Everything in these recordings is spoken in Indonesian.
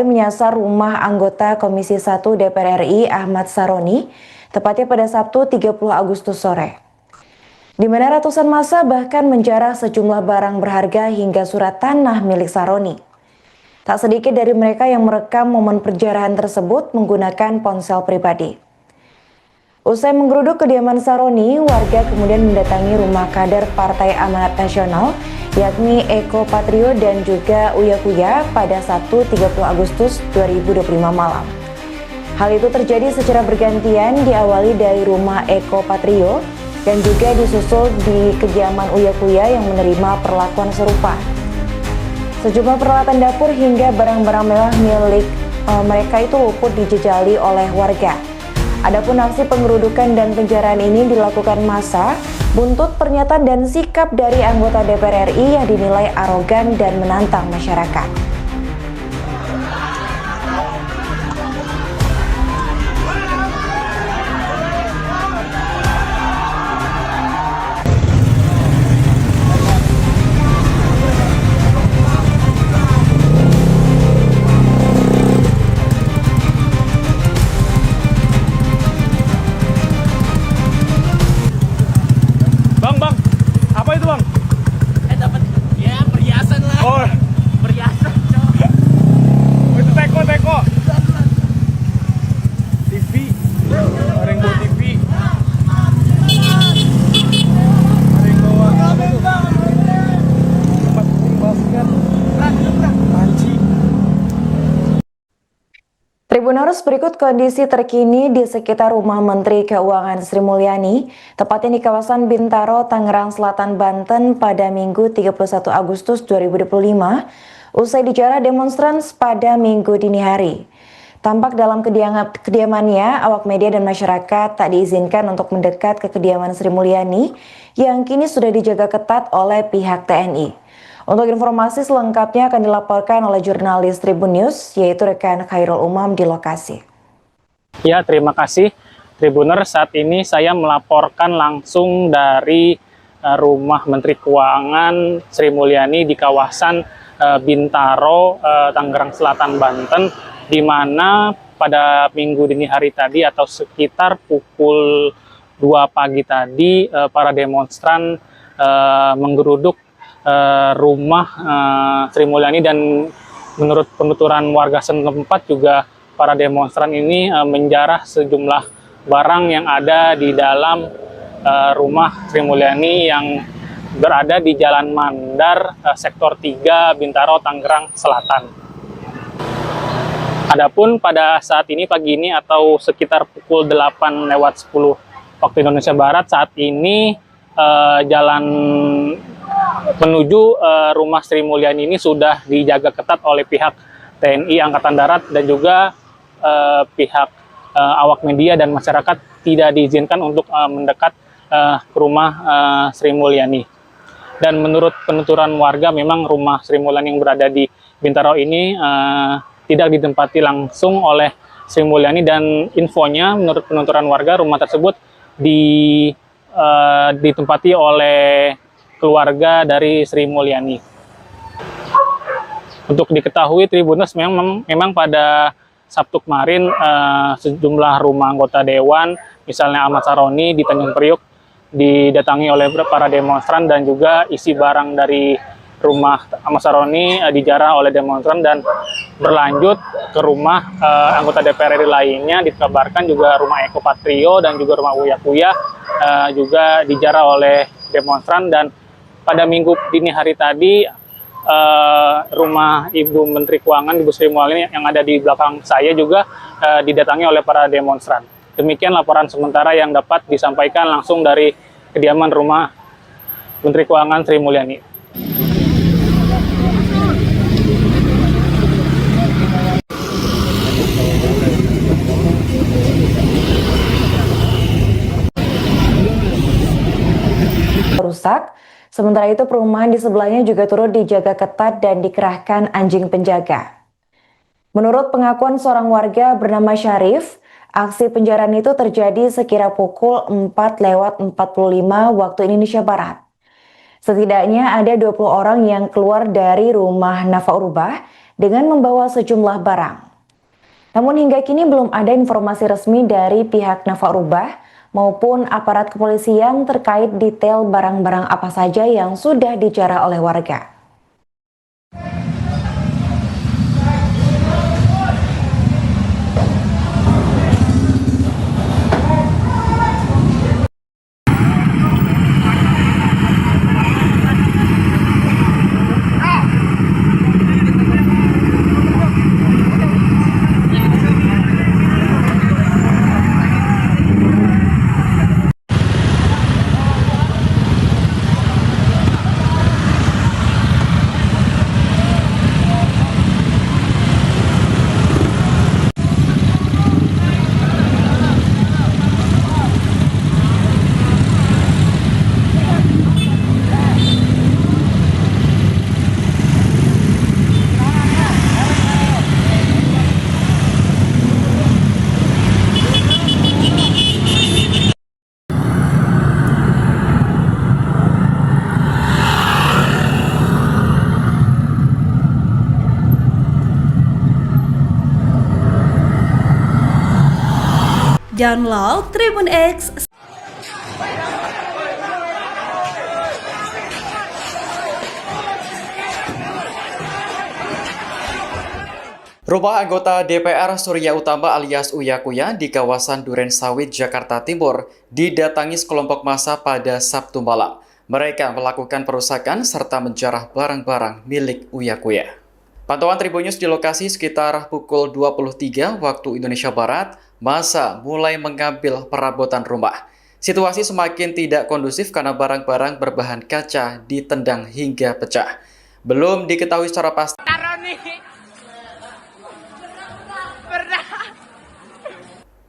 menyasar rumah anggota Komisi 1 DPR RI Ahmad Saroni, tepatnya pada Sabtu 30 Agustus sore. Di mana ratusan massa bahkan menjarah sejumlah barang berharga hingga surat tanah milik Saroni. Tak sedikit dari mereka yang merekam momen penjarahan tersebut menggunakan ponsel pribadi. Usai menggeruduk kediaman Saroni, warga kemudian mendatangi rumah kader Partai Amanat Nasional, yakni Eko Patrio dan juga Uya Kuya pada Sabtu 30 Agustus 2025 malam. Hal itu terjadi secara bergantian, diawali dari rumah Eko Patrio dan juga disusul di kediaman Uya Kuya yang menerima perlakuan serupa. Sejumlah peralatan dapur hingga barang-barang mewah milik mereka itu luput dijejali oleh warga. Adapun aksi pengerudukan dan penjarahan ini dilakukan massa buntut pernyataan dan sikap dari anggota DPR RI yang dinilai arogan dan menantang masyarakat. Bang, apa itu bang? Dapat ya perhiasan lah. Oh, Perhiasan cowok. itu teko. TV, ada yang bawa TV. Ada yang bawa apa itu? Tempat basket. Panci. Tribuners, berikut kondisi terkini di sekitar rumah Menteri Keuangan Sri Mulyani, tepatnya di kawasan Bintaro, Tangerang Selatan, Banten pada Minggu 31 Agustus 2025, usai dijarah demonstran pada Minggu dini hari. Tampak dalam kediamannya, awak media dan masyarakat tak diizinkan untuk mendekat ke kediaman Sri Mulyani yang kini sudah dijaga ketat oleh pihak TNI. Untuk informasi selengkapnya akan dilaporkan oleh jurnalis Tribun News, yaitu rekan Khairul Umam di lokasi. Ya, terima kasih Tribuner. Saat ini saya melaporkan langsung dari rumah Menteri Keuangan Sri Mulyani di kawasan Bintaro, Tangerang Selatan, Banten, di mana pada minggu dini hari tadi atau sekitar pukul 2 pagi tadi para demonstran menggeruduk rumah Sri Mulyani, dan menurut penuturan warga setempat juga para demonstran ini menjarah sejumlah barang yang ada di dalam rumah Sri Mulyani yang berada di Jalan Mandar, Sektor 3, Bintaro, Tangerang Selatan. Adapun pada saat ini pagi ini atau sekitar pukul 8:10 waktu Indonesia Barat, saat ini jalan menuju rumah Sri Mulyani ini sudah dijaga ketat oleh pihak TNI Angkatan Darat dan juga pihak awak media dan masyarakat tidak diizinkan untuk mendekat ke rumah Sri Mulyani. Dan menurut penuturan warga, memang rumah Sri Mulyani yang berada di Bintaro ini tidak ditempati langsung oleh Sri Mulyani, dan infonya menurut penuturan warga rumah tersebut ditempati oleh keluarga dari Sri Mulyani. Untuk diketahui Tribuners, memang pada Sabtu kemarin sejumlah rumah anggota dewan, misalnya Ahmad Saroni di Tanjung Priok, didatangi oleh para demonstran, dan juga isi barang dari rumah Ahmad Saroni dijarah oleh demonstran dan berlanjut ke rumah anggota DPR RI lainnya. Dikabarkan juga rumah Eko Patrio dan juga rumah Uya Kuya juga dijarah oleh demonstran. Dan pada minggu dini hari tadi rumah Ibu Menteri Keuangan, Ibu Sri Mulyani yang ada di belakang saya juga didatangi oleh para demonstran. Demikian laporan sementara yang dapat disampaikan langsung dari kediaman rumah Menteri Keuangan Sri Mulyani. Rusak. Sementara itu perumahan di sebelahnya juga turut dijaga ketat dan dikerahkan anjing penjaga. Menurut pengakuan seorang warga bernama Syarif, aksi penjarahan itu terjadi sekira pukul 4:45 waktu Indonesia Barat. Setidaknya ada 20 orang yang keluar dari rumah Nafa Urbah dengan membawa sejumlah barang. Namun hingga kini belum ada informasi resmi dari pihak Nafa Rubah maupun aparat kepolisian terkait detail barang-barang apa saja yang sudah dijarah oleh warga. Download Tribun X. Rumah anggota DPR Surya Utama alias Uya Kuya di kawasan Duren Sawit, Jakarta Timur didatangi sekelompok massa pada Sabtu malam. Mereka melakukan perusakan serta menjarah barang-barang milik Uya Kuya. Pantauan Tribun News di lokasi sekitar pukul 23 waktu Indonesia Barat, massa mulai mengambil perabotan rumah. Situasi semakin tidak kondusif karena barang-barang berbahan kaca ditendang hingga pecah. Belum diketahui secara pasti.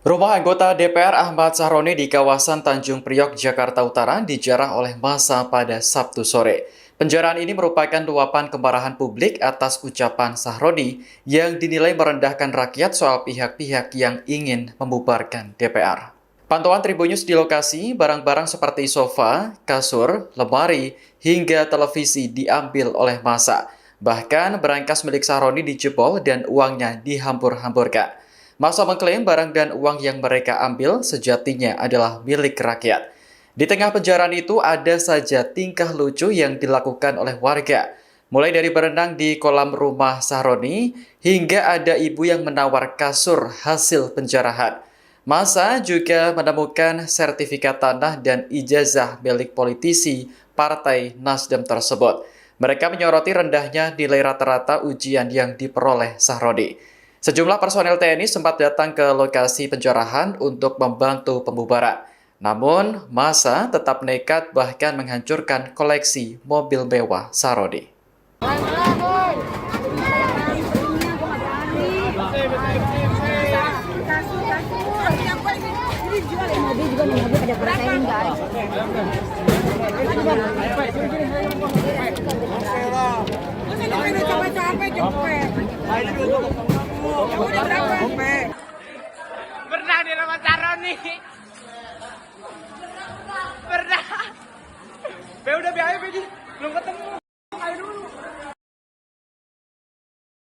Rumah anggota DPR Ahmad Sahroni di kawasan Tanjung Priok, Jakarta Utara dijarah oleh massa pada Sabtu sore. Penjarahan ini merupakan luapan kemarahan publik atas ucapan Sahroni yang dinilai merendahkan rakyat soal pihak-pihak yang ingin membubarkan DPR. Pantauan Tribun News di lokasi, barang-barang seperti sofa, kasur, lemari, hingga televisi diambil oleh massa. Bahkan berangkas milik Sahroni dijebol dan uangnya dihambur-hamburkan. Massa mengklaim barang dan uang yang mereka ambil sejatinya adalah milik rakyat. Di tengah penjarahan itu ada saja tingkah lucu yang dilakukan oleh warga. Mulai dari berenang di kolam rumah Sahroni, hingga ada ibu yang menawar kasur hasil penjarahan. Massa juga menemukan sertifikat tanah dan ijazah milik politisi Partai Nasdem tersebut. Mereka menyoroti rendahnya nilai rata-rata ujian yang diperoleh Sahroni. Sejumlah personel TNI sempat datang ke lokasi penjarahan untuk membantu pembubaran. Namun, massa tetap nekat bahkan menghancurkan koleksi mobil mewah Sahroni. Pernah di rumah Sahroni. Pernah. Be udah biaya Be, belum ketemu.